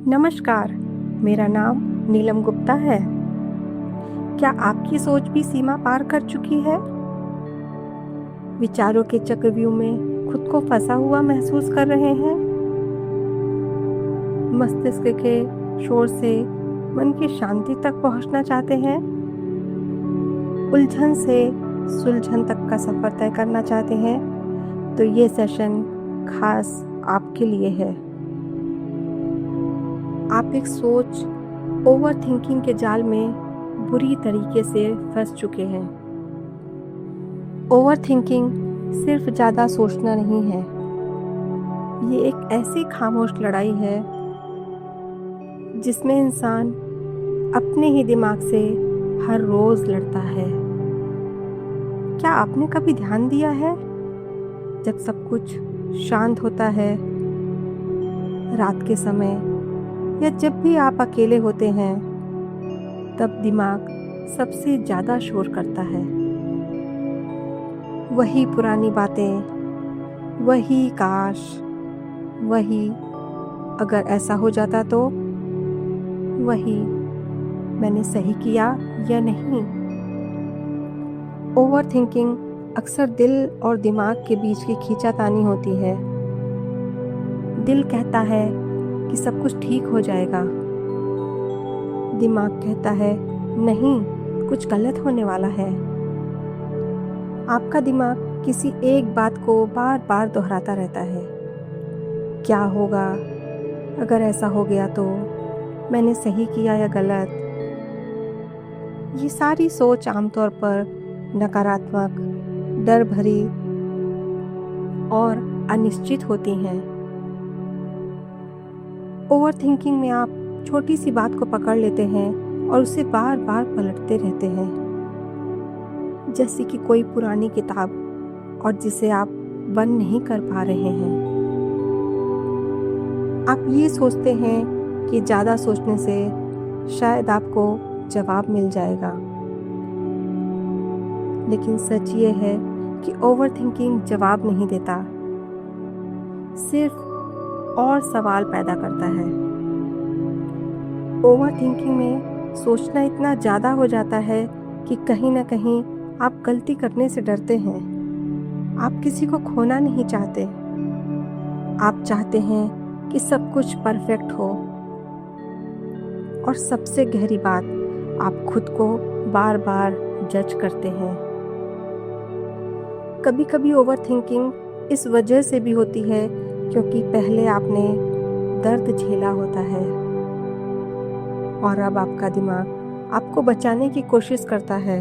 नमस्कार, मेरा नाम नीलम गुप्ता है। क्या आपकी सोच भी सीमा पार कर चुकी है? विचारों के चक्रव्यूह में खुद को फंसा हुआ महसूस कर रहे हैं? मस्तिष्क के शोर से मन की शांति तक पहुंचना चाहते हैं? उलझन से सुलझन तक का सफर तय करना चाहते हैं? तो ये सेशन खास आपके लिए है। आप एक सोच ओवर थिंकिंग के जाल में बुरी तरीके से फंस चुके हैं। ओवर थिंकिंग सिर्फ ज़्यादा सोचना नहीं है, ये एक ऐसी खामोश लड़ाई है जिसमें इंसान अपने ही दिमाग से हर रोज़ लड़ता है। क्या आपने कभी ध्यान दिया है जब सब कुछ शांत होता है, रात के समय या जब भी आप अकेले होते हैं, तब दिमाग सबसे ज़्यादा शोर करता है। वही पुरानी बातें, वही काश, वही अगर ऐसा हो जाता तो, वही मैंने सही किया या नहीं। ओवर थिंकिंग अक्सर दिल और दिमाग के बीच की खींचातानी होती है। दिल कहता है कि सब कुछ ठीक हो जाएगा। दिमाग कहता है नहीं, कुछ गलत होने वाला है। आपका दिमाग किसी एक बात को बार बार दोहराता रहता है। क्या होगा अगर ऐसा हो गया तो, मैंने सही किया या गलत। ये सारी सोच आमतौर पर नकारात्मक, डर भरी और अनिश्चित होती हैं। ओवर थिंकिंग में आप छोटी सी बात को पकड़ लेते हैं और उसे बार बार पलटते रहते हैं, जैसे कि कोई पुरानी किताब और जिसे आप बंद नहीं कर पा रहे हैं। आप ये सोचते हैं कि ज़्यादा सोचने से शायद आपको जवाब मिल जाएगा, लेकिन सच ये है कि ओवर थिंकिंग जवाब नहीं देता, सिर्फ और सवाल पैदा करता है। ओवर थिंकिंग में सोचना इतना ज़्यादा हो जाता है कि कहीं ना कहीं आप गलती करने से डरते हैं। आप किसी को खोना नहीं चाहते। आप चाहते हैं कि सब कुछ परफेक्ट हो। और सबसे गहरी बात, आप खुद को बार बार जज करते हैं। कभी कभी ओवर थिंकिंग इस वजह से भी होती है क्योंकि पहले आपने दर्द झेला होता है और अब आपका दिमाग आपको बचाने की कोशिश करता है,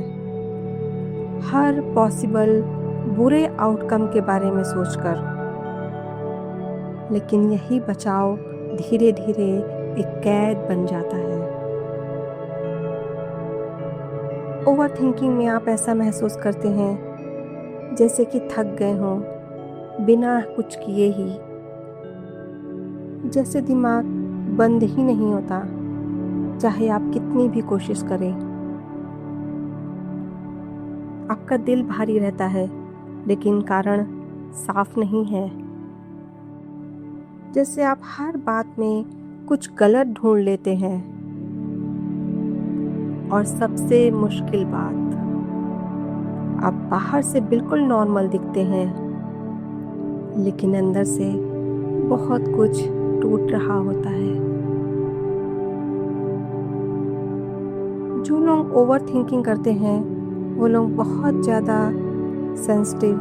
हर पॉसिबल बुरे आउटकम के बारे में सोचकर। लेकिन यही बचाव धीरे धीरे एक कैद बन जाता है। ओवर थिंकिंग में आप ऐसा महसूस करते हैं जैसे कि थक गए हों, बिना कुछ किए ही, जैसे दिमाग बंद ही नहीं होता, चाहे आप कितनी भी कोशिश करें। आपका दिल भारी रहता है, लेकिन कारण साफ नहीं है। जैसे आप हर बात में कुछ गलत ढूंढ लेते हैं। और सबसे मुश्किल बात, आप बाहर से बिल्कुल नॉर्मल दिखते हैं, लेकिन अंदर से बहुत कुछ टूट रहा होता है। जो लोग ओवर थिंकिंग करते हैं वो लोग बहुत ज़्यादा सेंसिटिव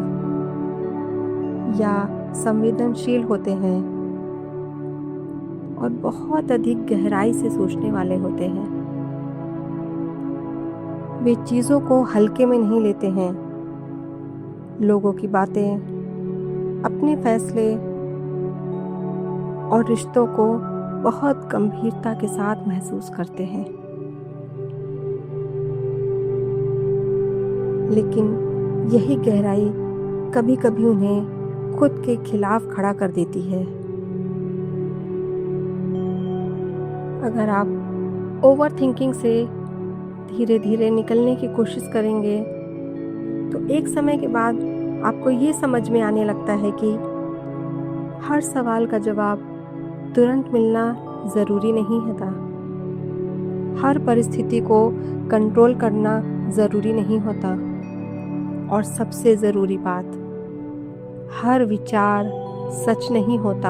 या संवेदनशील होते हैं और बहुत अधिक गहराई से सोचने वाले होते हैं। वे चीज़ों को हल्के में नहीं लेते हैं, लोगों की बातें, अपने फैसले और रिश्तों को बहुत गंभीरता के साथ महसूस करते हैं। लेकिन यही गहराई कभी कभी उन्हें खुद के खिलाफ खड़ा कर देती है। अगर आप ओवर थिंकिंग से धीरे धीरे निकलने की कोशिश करेंगे तो एक समय के बाद आपको ये समझ में आने लगता है कि हर सवाल का जवाब तुरंत मिलना ज़रूरी नहीं होता। हर परिस्थिति को कंट्रोल करना ज़रूरी नहीं होता। और सबसे ज़रूरी बात, हर विचार सच नहीं होता।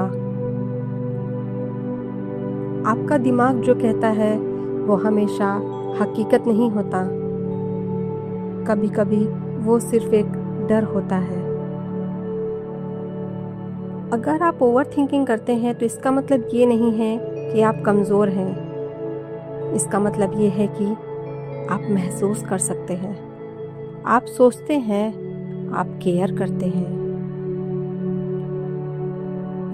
आपका दिमाग जो कहता है वो हमेशा हकीकत नहीं होता। कभी-कभी वो सिर्फ एक डर होता है। अगर आप ओवरथिंकिंग करते हैं तो इसका मतलब ये नहीं है कि आप कमज़ोर हैं। इसका मतलब ये है कि आप महसूस कर सकते हैं। आप सोचते हैं, आप केयर करते हैं।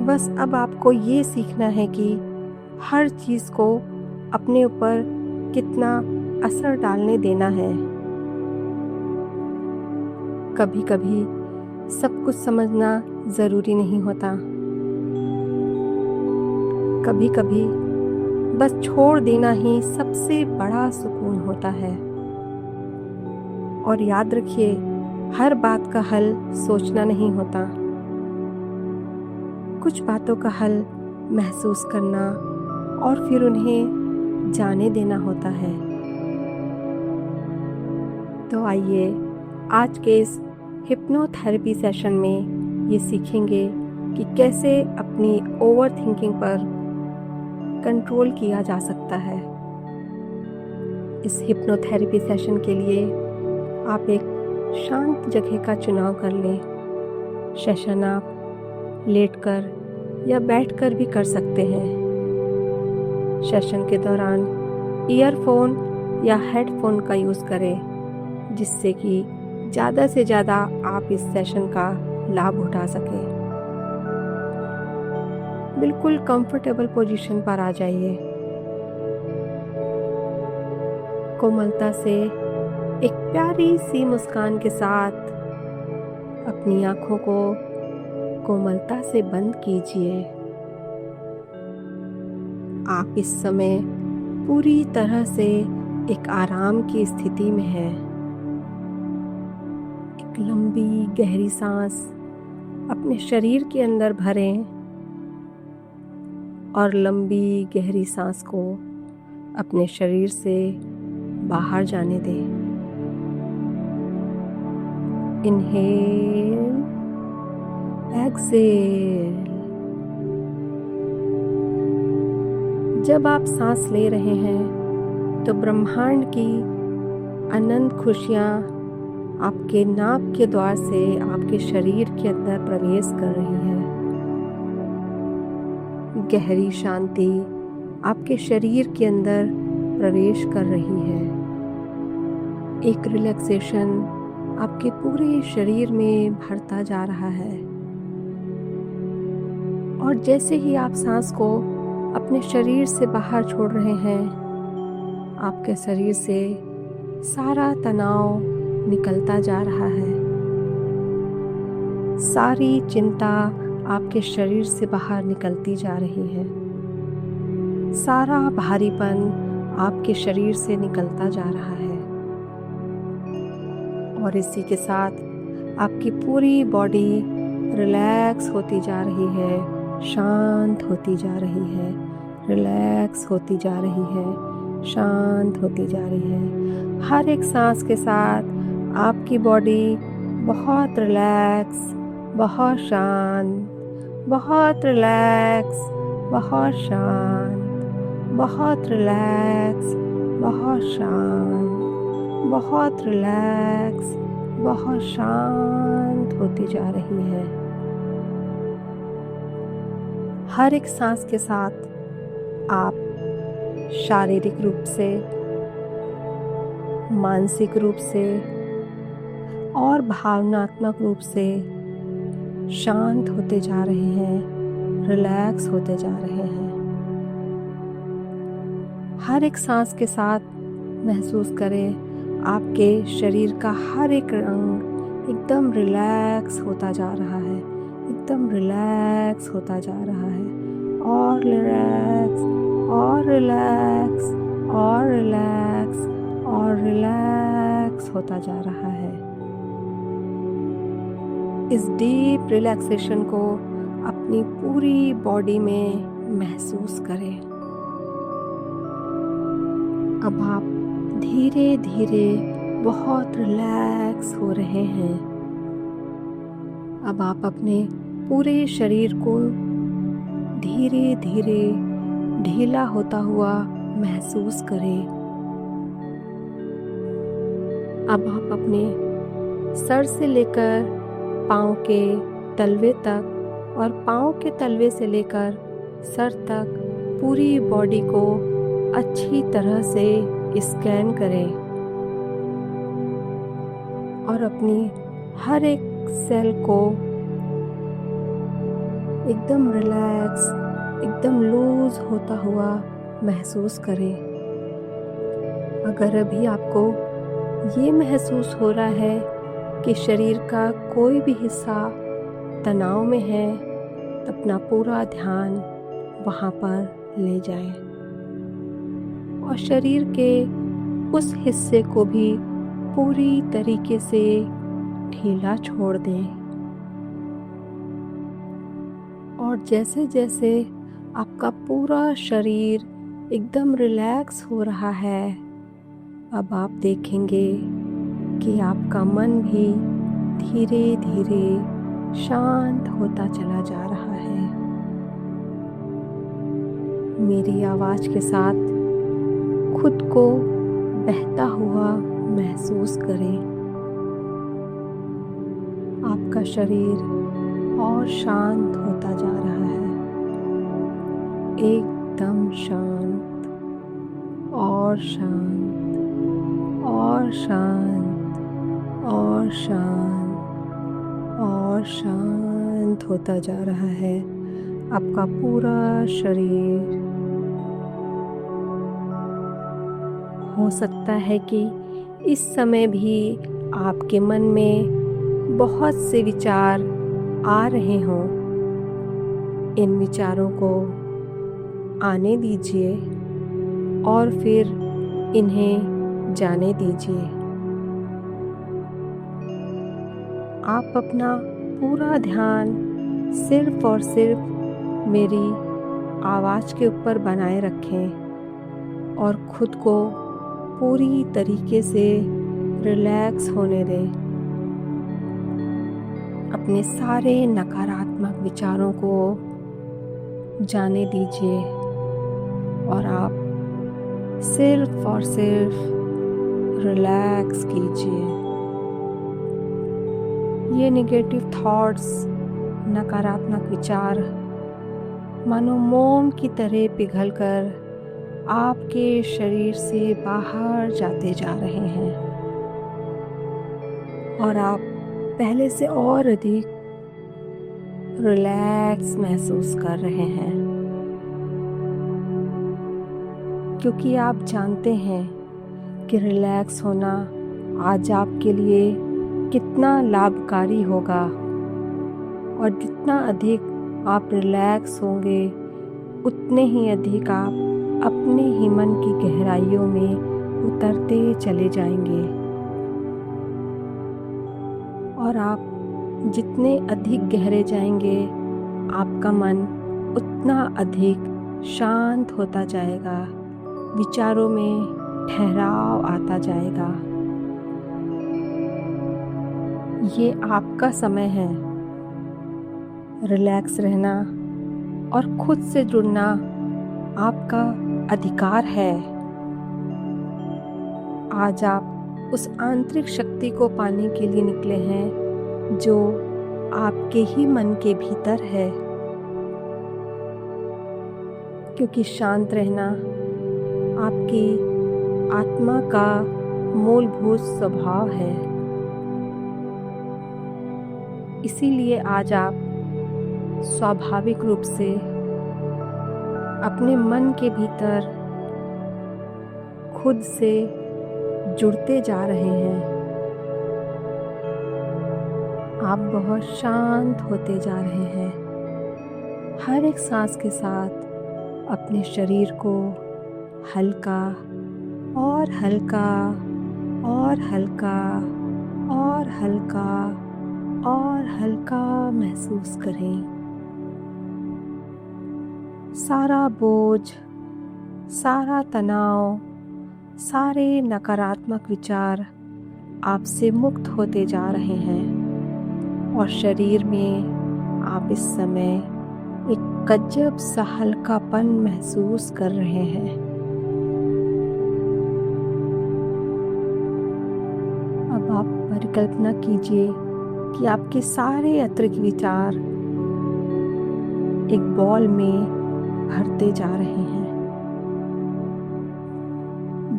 बस अब आपको ये सीखना है कि हर चीज़ को अपने ऊपर कितना असर डालने देना है। कभी-कभी सब कुछ समझना ज़रूरी नहीं होता। कभी-कभी बस छोड़ देना ही सबसे बड़ा सुकून होता है। और याद रखिए, हर बात का हल सोचना नहीं होता। कुछ बातों का हल महसूस करना और फिर उन्हें जाने देना होता है। तो आइए आज के इस हिप्नोथेरेपी सेशन में ये सीखेंगे कि कैसे अपनी ओवरथिंकिंग पर कंट्रोल किया जा सकता है। इस हिप्नोथेरेपी सेशन के लिए आप एक शांत जगह का चुनाव कर लें। सेशन आप लेटकर या बैठकर भी कर सकते हैं। सेशन के दौरान ईयरफोन या हेडफोन का यूज़ करें, जिससे कि ज़्यादा से ज़्यादा आप इस सेशन का लाभ उठा सकें। बिल्कुल कंफर्टेबल पोजीशन पर आ जाइए। कोमलता से एक प्यारी सी मुस्कान के साथ अपनी आँखों को कोमलता से बंद कीजिए। आप इस समय पूरी तरह से एक आराम की स्थिति में हैं। एक लंबी गहरी सांस अपने शरीर के अंदर भरें और लंबी गहरी सांस को अपने शरीर से बाहर जाने दें। Inhale, exhale. जब आप सांस ले रहे हैं तो ब्रह्मांड की अनंत खुशियाँ आपके नाक के द्वार से आपके शरीर के अंदर प्रवेश कर रही है। गहरी शांति आपके शरीर के अंदर प्रवेश कर रही है। एक रिलैक्सेशन आपके पूरे शरीर में भरता जा रहा है। और जैसे ही आप सांस को अपने शरीर से बाहर छोड़ रहे हैं, आपके शरीर से सारा तनाव निकलता जा रहा है। सारी चिंता आपके शरीर से बाहर निकलती जा रही है। सारा भारीपन आपके शरीर से निकलता जा रहा है। और इसी के साथ आपकी पूरी बॉडी रिलैक्स होती जा रही है, शांत होती जा रही है, रिलैक्स होती जा रही है, शांत होती जा रही है। हर एक सांस के साथ आपकी बॉडी बहुत रिलैक्स, बहुत शांत, बहुत रिलैक्स, बहुत शांत, बहुत रिलैक्स, बहुत शांत, बहुत रिलैक्स, बहुत शांत होती जा रही है। हर एक सांस के साथ आप शारीरिक रूप से, मानसिक रूप से और भावनात्मक रूप से शांत होते जा रहे हैं, रिलैक्स होते जा रहे हैं। हर एक सांस के साथ महसूस करें आपके शरीर का हर एक अंग एकदम रिलैक्स होता जा रहा है, एकदम रिलैक्स होता जा रहा है, और रिलैक्स, और रिलैक्स, और रिलैक्स, और रिलैक्स होता जा रहा है। इस डीप रिलैक्सेशन को अपनी पूरी बॉडी में महसूस करें। अब आप धीरे धीरे बहुत रिलैक्स हो रहे हैं। अब आप अपने पूरे शरीर को धीरे धीरे ढीला होता हुआ महसूस करें। अब आप अपने सर से लेकर पाँव के तलवे तक और पाँव के तलवे से लेकर सर तक पूरी बॉडी को अच्छी तरह से स्कैन करें और अपनी हर एक सेल को एकदम रिलैक्स, एकदम लूज होता हुआ महसूस करें। अगर अभी आपको ये महसूस हो रहा है कि शरीर का कोई भी हिस्सा तनाव में है, तो अपना पूरा ध्यान वहाँ पर ले जाएं और शरीर के उस हिस्से को भी पूरी तरीके से ढीला छोड़ दें। और जैसे जैसे आपका पूरा शरीर एकदम रिलैक्स हो रहा है, अब आप देखेंगे कि आपका मन भी धीरे धीरे शांत होता चला जा रहा है। मेरी आवाज़ के साथ खुद को बहता हुआ महसूस करें। आपका शरीर और शांत होता जा रहा है, एकदम शांत और शांत और शांत और शांत और शांत होता जा रहा है आपका पूरा शरीर। हो सकता है कि इस समय भी आपके मन में बहुत से विचार आ रहे हों। इन विचारों को आने दीजिए और फिर इन्हें जाने दीजिए। आप अपना पूरा ध्यान सिर्फ और सिर्फ मेरी आवाज़ के ऊपर बनाए रखें और खुद को पूरी तरीके से रिलैक्स होने दें। अपने सारे नकारात्मक विचारों को जाने दीजिए और आप सिर्फ और सिर्फ रिलैक्स कीजिए। ये नेगेटिव थॉट्स, नकारात्मक विचार मानो मोम की तरह पिघलकर आपके शरीर से बाहर जाते जा रहे हैं और आप पहले से और अधिक रिलैक्स महसूस कर रहे हैं, क्योंकि आप जानते हैं कि रिलैक्स होना आज आपके लिए कितना लाभकारी होगा। और जितना अधिक आप रिलैक्स होंगे, उतने ही अधिक आप अपने ही मन की गहराइयों में उतरते चले जाएंगे और आप जितने अधिक गहरे जाएंगे, आपका मन उतना अधिक शांत होता जाएगा, विचारों में ठहराव आता जाएगा। ये आपका समय है। रिलैक्स रहना और खुद से जुड़ना आपका अधिकार है। आज आप उस आंतरिक शक्ति को पाने के लिए निकले हैं जो आपके ही मन के भीतर है, क्योंकि शांत रहना आपकी आत्मा का मूलभूत स्वभाव है। इसीलिए आज आप स्वाभाविक रूप से अपने मन के भीतर खुद से जुड़ते जा रहे हैं। आप बहुत शांत होते जा रहे हैं। हर एक सांस के साथ अपने शरीर को हल्का और हल्का और हल्का और हल्का और हल्का महसूस करें। सारा बोझ, सारा तनाव, सारे नकारात्मक विचार आपसे मुक्त होते जा रहे हैं और शरीर में आप इस समय एक गजब सा हल्कापन महसूस कर रहे हैं। अब आप परिकल्पना कीजिए कि आपके सारे अतिरिक्त विचार एक बॉल में भरते जा रहे हैं।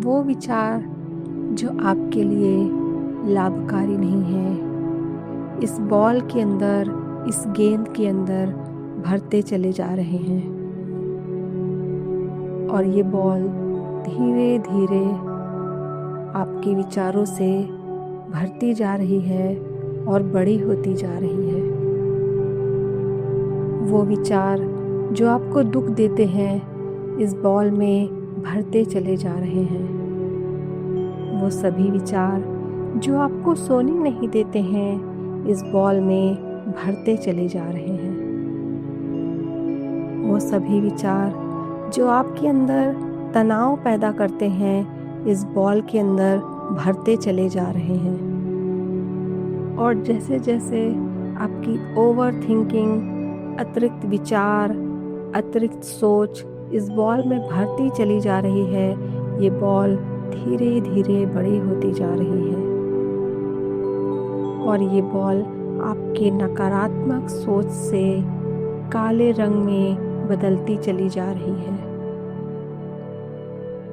वो विचार जो आपके लिए लाभकारी नहीं है, इस बॉल के अंदर, इस गेंद के अंदर भरते चले जा रहे हैं और ये बॉल धीरे धीरे आपके विचारों से भरती जा रही है और बड़ी होती जा रही है। वो विचार जो आपको दुख देते हैं इस बॉल में भरते चले जा रहे हैं। वो सभी विचार जो आपको सोने नहीं देते हैं इस बॉल में भरते चले जा रहे हैं। वो सभी विचार जो आपके अंदर तनाव पैदा करते हैं इस बॉल के अंदर भरते चले जा रहे हैं। और जैसे जैसे आपकी ओवर थिंकिंग, अतिरिक्त विचार, अतिरिक्त सोच इस बॉल में भरती चली जा रही है, ये बॉल धीरे धीरे बड़ी होती जा रही है और ये बॉल आपके नकारात्मक सोच से काले रंग में बदलती चली जा रही है।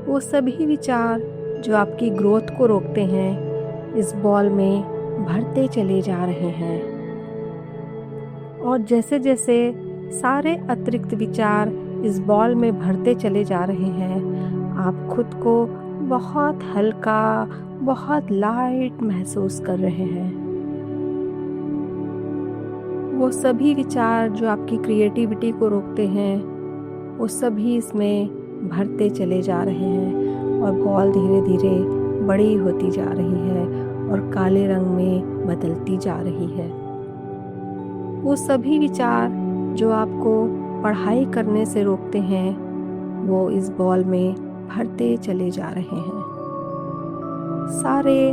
वो सभी विचार जो आपकी ग्रोथ को रोकते हैं इस बॉल में भरते चले जा रहे हैं और जैसे जैसे सारे अतिरिक्त विचार इस बॉल में भरते चले जा रहे हैं, आप खुद को बहुत हल्का, बहुत लाइट महसूस कर रहे हैं। वो सभी विचार जो आपकी क्रिएटिविटी को रोकते हैं, वो सभी इसमें भरते चले जा रहे हैं और बॉल धीरे धीरे बड़ी होती जा रही है और काले रंग में बदलती जा रही है। वो सभी विचार जो आपको पढ़ाई करने से रोकते हैं, वो इस बॉल में भरते चले जा रहे हैं। सारे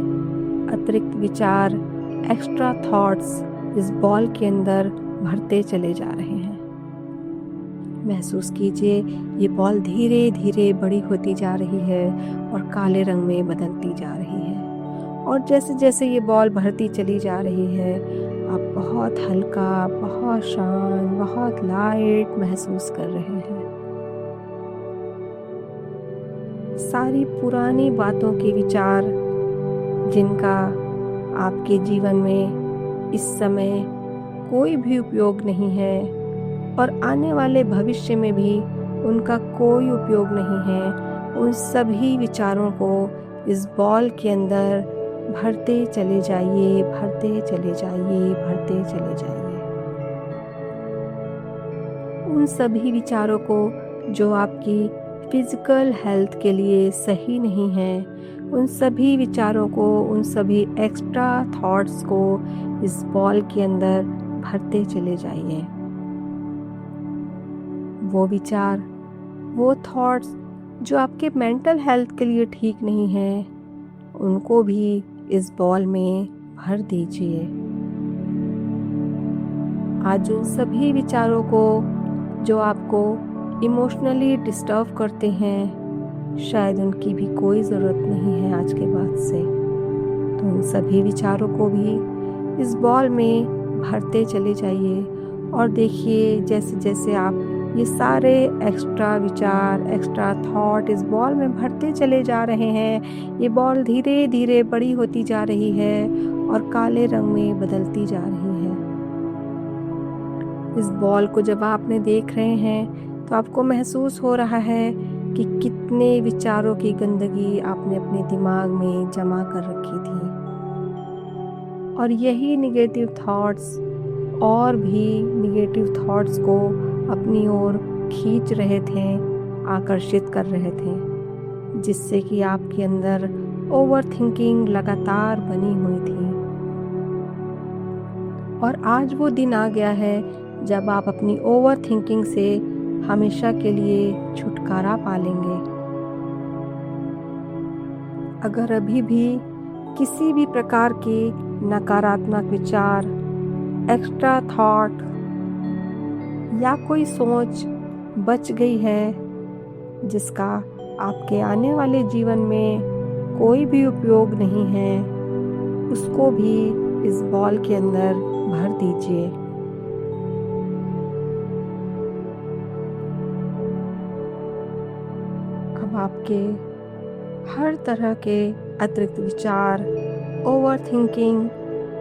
अतिरिक्त विचार, एक्स्ट्रा थॉट्स इस बॉल के अंदर भरते चले जा रहे हैं। महसूस कीजिए ये बॉल धीरे धीरे बड़ी होती जा रही है और काले रंग में बदलती जा रही है और जैसे जैसे ये बॉल भरती चली जा रही है, आप बहुत हल्का, बहुत शांत, बहुत लाइट महसूस कर रहे हैं। सारी पुरानी बातों के विचार जिनका आपके जीवन में इस समय कोई भी उपयोग नहीं है और आने वाले भविष्य में भी उनका कोई उपयोग नहीं है, उन सभी विचारों को इस बॉल के अंदर भरते चले जाइए, भरते चले जाइए, भरते चले जाइए। उन सभी विचारों को जो आपकी फिजिकल हेल्थ के लिए सही नहीं है, उन सभी विचारों को, उन सभी एक्स्ट्रा थॉट्स को इस बॉल के अंदर भरते चले जाइए। वो विचार, वो थॉट्स जो आपके मेंटल हेल्थ के लिए ठीक नहीं है, उनको भी इस बॉल में भर दीजिए। आज उन सभी विचारों को जो आपको इमोशनली डिस्टर्ब करते हैं, शायद उनकी भी कोई ज़रूरत नहीं है आज के बाद से, तो उन सभी विचारों को भी इस बॉल में भरते चले जाइए और देखिए जैसे जैसे आप ये सारे एक्स्ट्रा विचार, एक्स्ट्रा थॉट इस बॉल में भरते चले जा रहे हैं, ये बॉल धीरे धीरे बड़ी होती जा रही है और काले रंग में बदलती जा रही है। इस बॉल को जब आपने देख रहे हैं तो आपको महसूस हो रहा है कि कितने विचारों की गंदगी आपने अपने दिमाग में जमा कर रखी थी और यही निगेटिव थॉट्स और भी निगेटिव थॉट्स को अपनी ओर खींच रहे थे, आकर्षित कर रहे थे, जिससे कि आपके अंदर ओवर थिंकिंग लगातार बनी हुई थी। और आज वो दिन आ गया है जब आप अपनी ओवर थिंकिंग से हमेशा के लिए छुटकारा पा लेंगे। अगर अभी भी किसी भी प्रकार के नकारात्मक विचार, एक्स्ट्रा थॉट या कोई सोच बच गई है जिसका आपके आने वाले जीवन में कोई भी उपयोग नहीं है, उसको भी इस बॉल के अंदर भर दीजिए। अब आपके हर तरह के अतिरिक्त विचार, ओवर थिंकिंग,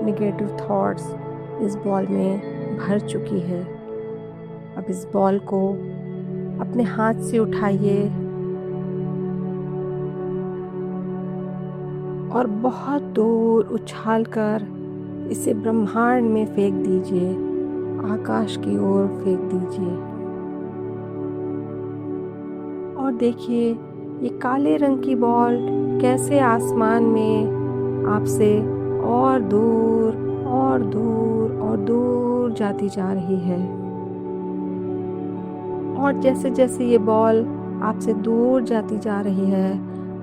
नेगेटिव थॉट्स इस बॉल में भर चुकी है। अब इस बॉल को अपने हाथ से उठाइए और बहुत दूर उछालकर इसे ब्रह्मांड में फेंक दीजिए, आकाश की ओर फेंक दीजिए। और देखिए ये काले रंग की बॉल कैसे आसमान में आपसे और दूर और दूर और दूर जाती जा रही है। और जैसे जैसे ये बॉल आपसे दूर जाती जा रही है,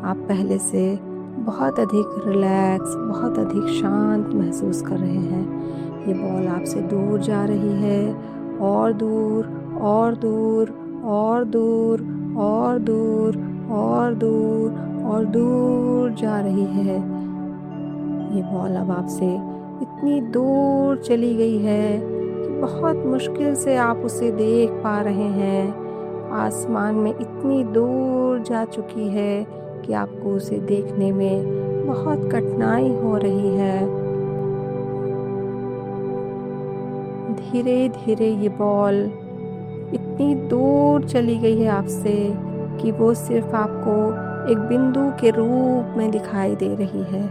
आप पहले से बहुत अधिक रिलैक्स, बहुत अधिक शांत महसूस कर रहे हैं। ये बॉल आपसे दूर जा रही है, और दूर और दूर और दूर और दूर और दूर और दूर जा रही है। ये बॉल अब आपसे इतनी दूर चली गई है कि बहुत मुश्किल से आप उसे देख पा रहे हैं। आसमान में इतनी दूर जा चुकी है कि आपको उसे देखने में बहुत कठिनाई हो रही है। धीरे धीरे ये बॉल इतनी दूर चली गई है आपसे कि वो सिर्फ आपको एक बिंदु के रूप में दिखाई दे रही है।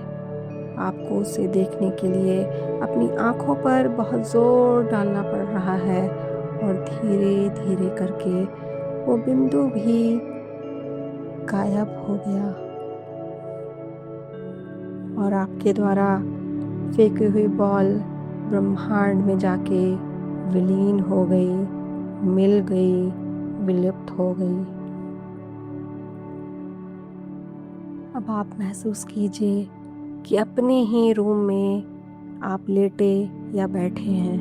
आपको उसे देखने के लिए अपनी आँखों पर बहुत ज़ोर डालना पड़ रहा है, और धीरे धीरे करके वो बिंदु भी गायब हो गया और आपके द्वारा फेंकी हुई बॉल ब्रह्मांड में जाके विलीन हो गई, मिल गई, विलुप्त हो गई। अब आप महसूस कीजिए कि अपने ही रूम में आप लेटे या बैठे हैं।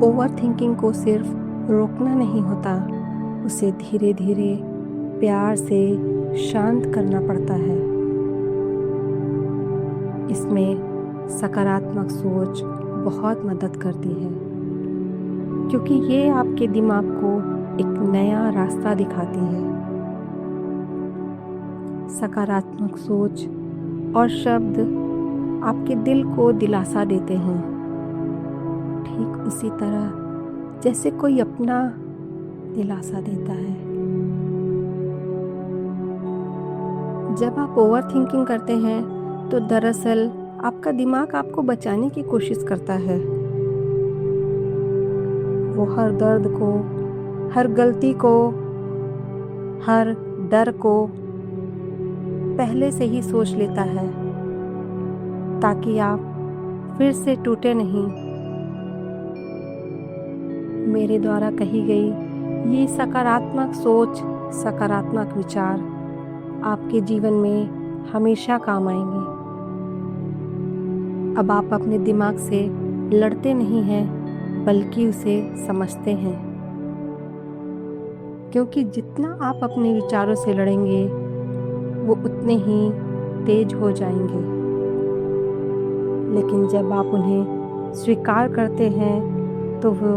ओवर थिंकिंग को सिर्फ रोकना नहीं होता, उसे धीरे धीरे प्यार से शांत करना पड़ता है। इसमें सकारात्मक सोच बहुत मदद करती है, क्योंकि ये आपके दिमाग को एक नया रास्ता दिखाती है। सकारात्मक सोच और शब्द आपके दिल को दिलासा देते हैं, ठीक उसी तरह जैसे कोई अपना दिलासा देता है। जब आप ओवर थिंकिंग करते हैं तो दरअसल आपका दिमाग आपको बचाने की कोशिश करता है। वो हर दर्द को, हर गलती को, हर डर को पहले से ही सोच लेता है, ताकि आप फिर से टूटे नहीं। मेरे द्वारा कही गई ये सकारात्मक सोच, सकारात्मक विचार आपके जीवन में हमेशा काम आएंगे। अब आप अपने दिमाग से लड़ते नहीं हैं, बल्कि उसे समझते हैं, क्योंकि जितना आप अपने विचारों से लड़ेंगे वो उतने ही तेज हो जाएंगे। लेकिन जब आप उन्हें स्वीकार करते हैं तो वो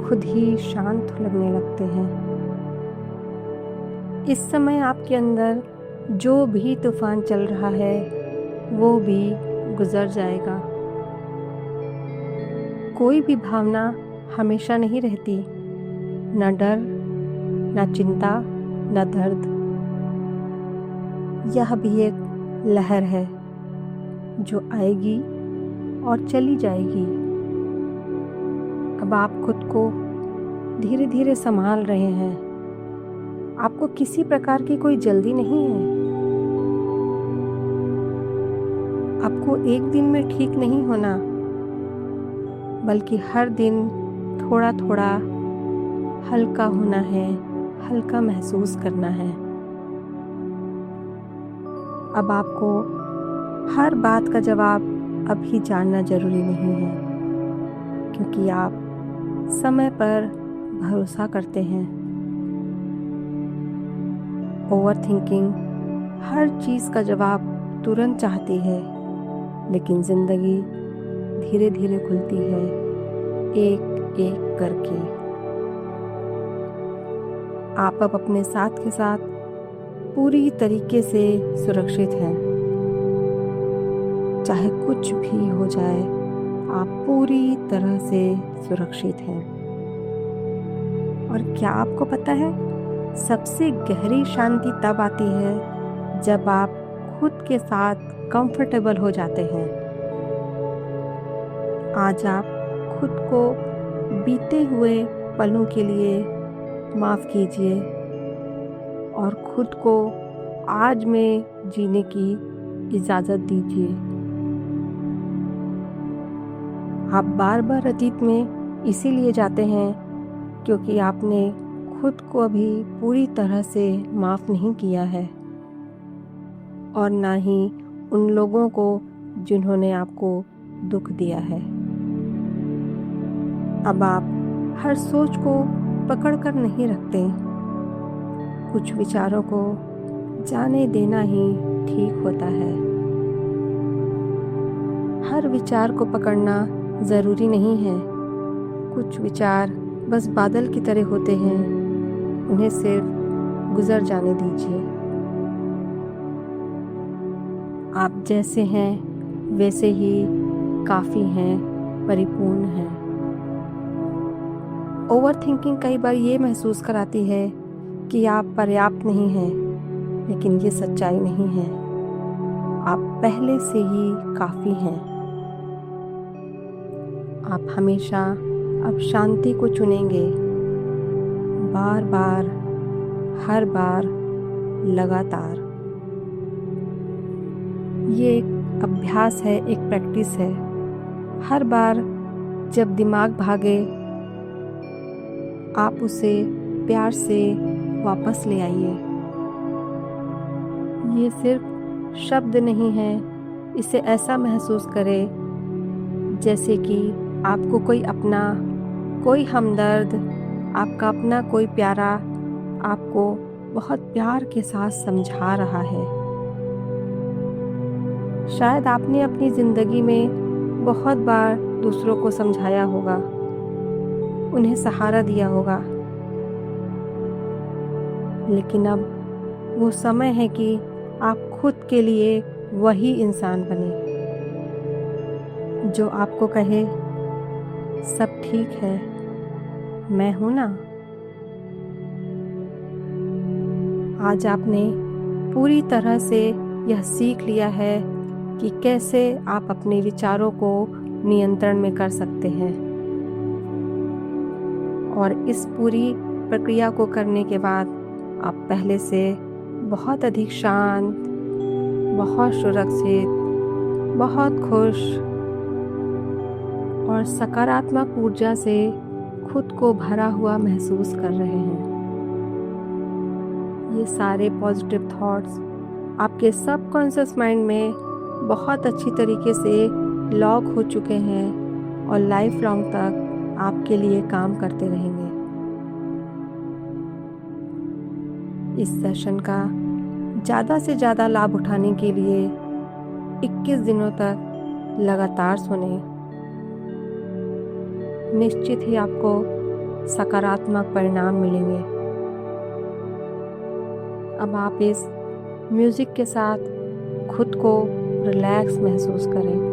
खुद ही शांत लगने लगते हैं। इस समय आपके अंदर जो भी तूफान चल रहा है वो भी गुजर जाएगा। कोई भी भावना हमेशा नहीं रहती, न डर, न चिंता, न दर्द। यह भी एक लहर है जो आएगी और चली जाएगी। अब आप खुद को धीरे धीरे संभाल रहे हैं। आपको किसी प्रकार की कोई जल्दी नहीं है। आपको एक दिन में ठीक नहीं होना, बल्कि हर दिन थोड़ा थोड़ा हल्का होना है, हल्का महसूस करना है। अब आपको हर बात का जवाब अभी जानना ज़रूरी नहीं है, क्योंकि आप समय पर भरोसा करते हैं। ओवरथिंकिंग हर चीज़ का जवाब तुरंत चाहती है, लेकिन ज़िंदगी धीरे धीरे खुलती है, एक एक करके। आप अब अपने साथ के साथ पूरी तरीके से सुरक्षित हैं। चाहे कुछ भी हो जाए, आप पूरी तरह से सुरक्षित हैं। और क्या आपको पता है, सबसे गहरी शांति तब आती है जब आप खुद के साथ कंफर्टेबल हो जाते हैं। आज आप खुद को बीते हुए पलों के लिए माफ़ कीजिए और खुद को आज में जीने की इजाज़त दीजिए। आप बार बार अतीत में इसीलिए जाते हैं क्योंकि आपने खुद को अभी पूरी तरह से माफ़ नहीं किया है, और ना ही उन लोगों को जिन्होंने आपको दुख दिया है। अब आप हर सोच को पकड़ कर नहीं रखते। कुछ विचारों को जाने देना ही ठीक होता है। हर विचार को पकड़ना ज़रूरी नहीं है। कुछ विचार बस बादल की तरह होते हैं, उन्हें सिर्फ गुजर जाने दीजिए। आप जैसे हैं वैसे ही काफ़ी हैं, परिपूर्ण हैं। ओवरथिंकिंग कई बार ये महसूस कराती है कि आप पर्याप्त नहीं हैं, लेकिन ये सच्चाई नहीं है। आप पहले से ही काफ़ी हैं। आप हमेशा अब शांति को चुनेंगे, बार बार, हर बार, लगातार। ये एक अभ्यास है, एक प्रैक्टिस है। हर बार जब दिमाग भागे, आप उसे प्यार से वापस ले आइए। ये सिर्फ शब्द नहीं है, इसे ऐसा महसूस करें जैसे कि आपको कोई अपना, कोई हमदर्द, आपका अपना कोई प्यारा आपको बहुत प्यार के साथ समझा रहा है। शायद आपने अपनी ज़िंदगी में बहुत बार दूसरों को समझाया होगा, उन्हें सहारा दिया होगा, लेकिन अब वो समय है कि आप खुद के लिए वही इंसान बने जो आपको कहे, सब ठीक है, मैं हूं ना। आज आपने पूरी तरह से यह सीख लिया है कि कैसे आप अपने विचारों को नियंत्रण में कर सकते हैं, और इस पूरी प्रक्रिया को करने के बाद आप पहले से बहुत अधिक शांत, बहुत सुरक्षित, बहुत खुश और सकारात्मक ऊर्जा से खुद को भरा हुआ महसूस कर रहे हैं। ये सारे पॉजिटिव थॉट्स आपके सबकॉन्शियस माइंड में बहुत अच्छी तरीके से लॉक हो चुके हैं और लाइफ लॉन्ग तक आपके लिए काम करते रहेंगे। इस सेशन का ज़्यादा से ज़्यादा लाभ उठाने के लिए 21 दिनों तक लगातार सुनें। निश्चित ही आपको सकारात्मक परिणाम मिलेंगे। अब आप इस म्यूज़िक के साथ खुद को रिलैक्स महसूस करें।